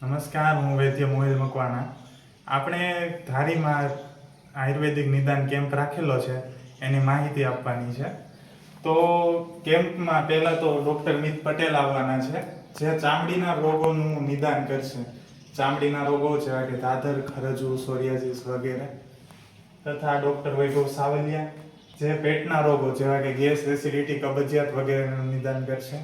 નમસ્કાર, હું વૈદ્ય મોહિલ મકવાણા. આપણે ધારીમાં આયુર્વેદિક નિદાન કેમ્પ રાખેલો છે, એની માહિતી આપવાની છે. તો કેમ્પમાં પહેલાં તો ડૉક્ટર મિત પટેલ આવવાના છે, જે ચામડીના રોગોનું નિદાન કરશે. ચામડીના રોગો જેવા કે દાદર, ખરજુ, સોરિયાસિસ વગેરે. તથા ડૉક્ટર વૈભવ સાવલિયા, જે પેટના રોગો જેવા કે ગેસ, એસિડિટી, કબજિયાત વગેરેનું નિદાન કરશે.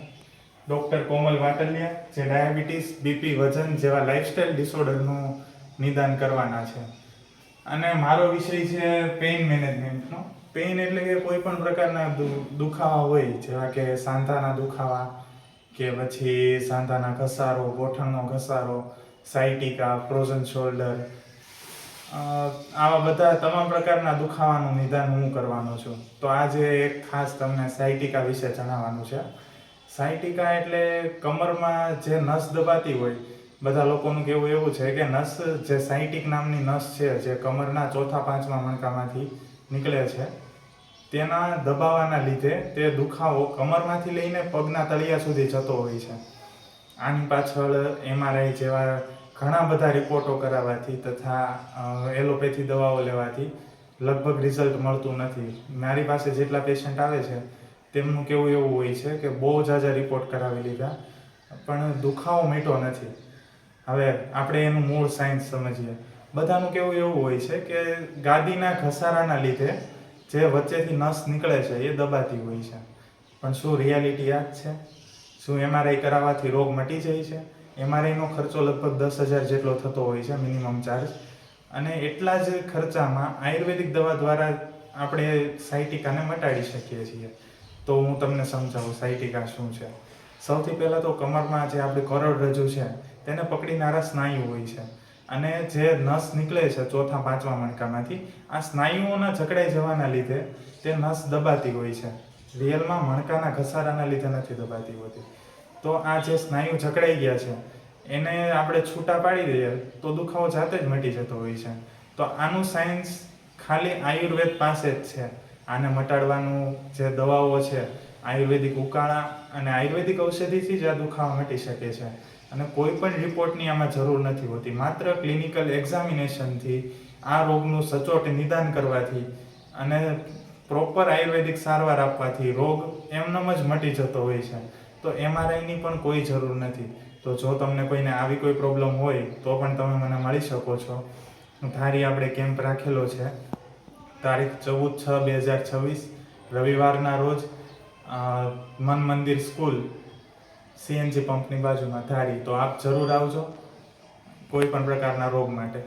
ડૉક્ટર કોમલ વાટલિયા, જે ડાયાબિટીસ, બીપી, વજન જેવા લાઇફસ્ટાઇલ ડિસઓર્ડરનું નિદાન કરવાના છે. અને મારો વિષય છે પેઇન મેનેજમેન્ટનો. પેઇન એટલે કે કોઈ પણ પ્રકારના દુખાવા હોય, જેવા કે સાંધાના દુખાવા, કે પછી સાંધાના ઘસારો, ગોઠણનો ઘસારો, સાયટિકા, ફ્રોઝન શોલ્ડર, આવા બધા તમામ પ્રકારના દુખાવાનું નિદાન હું કરવાનો છું. તો આજે એક ખાસ તમને સાયટિકા વિશે જણાવવાનું છે. સાયટિકા એટલે કમરમાં જે નસ દબાતી હોય. બધા લોકોનું કહેવું એવું છે કે નસ, જે સાયટિક નામની નસ છે, જે કમરના ચોથા પાંચમા મણકામાંથી નીકળે છે, તેના દબાવાના લીધે તે દુખાવો કમરમાંથી લઈને પગના તળિયા સુધી જતો હોય છે. આની પાછળ MRI જેવા ઘણા બધા રિપોર્ટો કરાવવાથી તથા એલોપેથી દવાઓ લેવાથી લગભગ રિઝલ્ટ મળતું નથી. મારી પાસે જેટલા પેશન્ટ આવે છે તેમનું કહેવું એવું હોય છે કે બહુ ઝાઝા રિપોર્ટ કરાવી લીધા, પણ દુખાવો મટ્યો નથી. હવે આપણે એનું મૂળ સાયન્સ સમજીએ. બધાનું કહેવું એવું હોય છે કે ગાદીના ઘસારાના લીધે જે વચ્ચેથી નસ નીકળે છે એ દબાતી હોય છે. પણ શું રિયાલિટી આ જ છે? શું MRI કરાવવાથી રોગ મટી જાય છે? MRIનો ખર્ચો લગભગ 10,000 જેટલો થતો હોય છે, મિનિમમ ચાર્જ. અને એટલા જ ખર્ચામાં આયુર્વેદિક દવા દ્વારા આપણે સાયટિકાને મટાડી શકીએ છીએ. તો હું તમને સમજાવું સાયટિકા શું છે. સૌથી પહેલાં તો કમરમાં જે આપણી કરોડરજ્જુ છે તેને પકડીનારા સ્નાયુ હોય છે. અને જે નસ નીકળે છે ચોથા પાંચમા મણકામાંથી, આ સ્નાયુઓના જકડાઈ જવાના લીધે તે નસ દબાતી હોય છે. રિયલમાં મણકાના ઘસારાના લીધે નથી દબાતી હોતી. તો આ જે સ્નાયુ જકડાઈ ગયા છે એને આપણે છૂટા પાડી દઈએ તો દુખાવો જાતે જ મટી જતો હોય છે. તો આનું સાયન્સ ખાલી આયુર્વેદ પાસે જ છે. આને મટાડવાનું જે દવાઓ છે, આયુર્વેદિક ઉકાળા અને આયુર્વેદિક ઔષધિથી જ આ દુખાવા મટી શકે છે. અને કોઈ પણ રિપોર્ટની આમાં જરૂર નથી હોતી. માત્ર ક્લિનિકલ એક્ઝામિનેશનથી, આ રોગનું સચોટ નિદાન કરવાથી અને પ્રોપર આયુર્વેદિક સારવાર આપવાથી રોગ એમનેમ જ મટી જતો હોય છે. તો MRIની પણ કોઈ જરૂર નથી. તો જો તમને કોઈને આવી કોઈ પ્રોબ્લેમ હોય તો પણ તમે મને મળી શકો છો. ધારી આપણે કેમ્પ રાખેલો છે, તારીખ 14/6/2026 રવિવારના રોજ, મન મંદિર સ્કૂલ, CNG પંપની બાજુમાં ધારી. તો આપ જરૂર આવજો કોઈ પણ પ્રકારના રોગ માટે.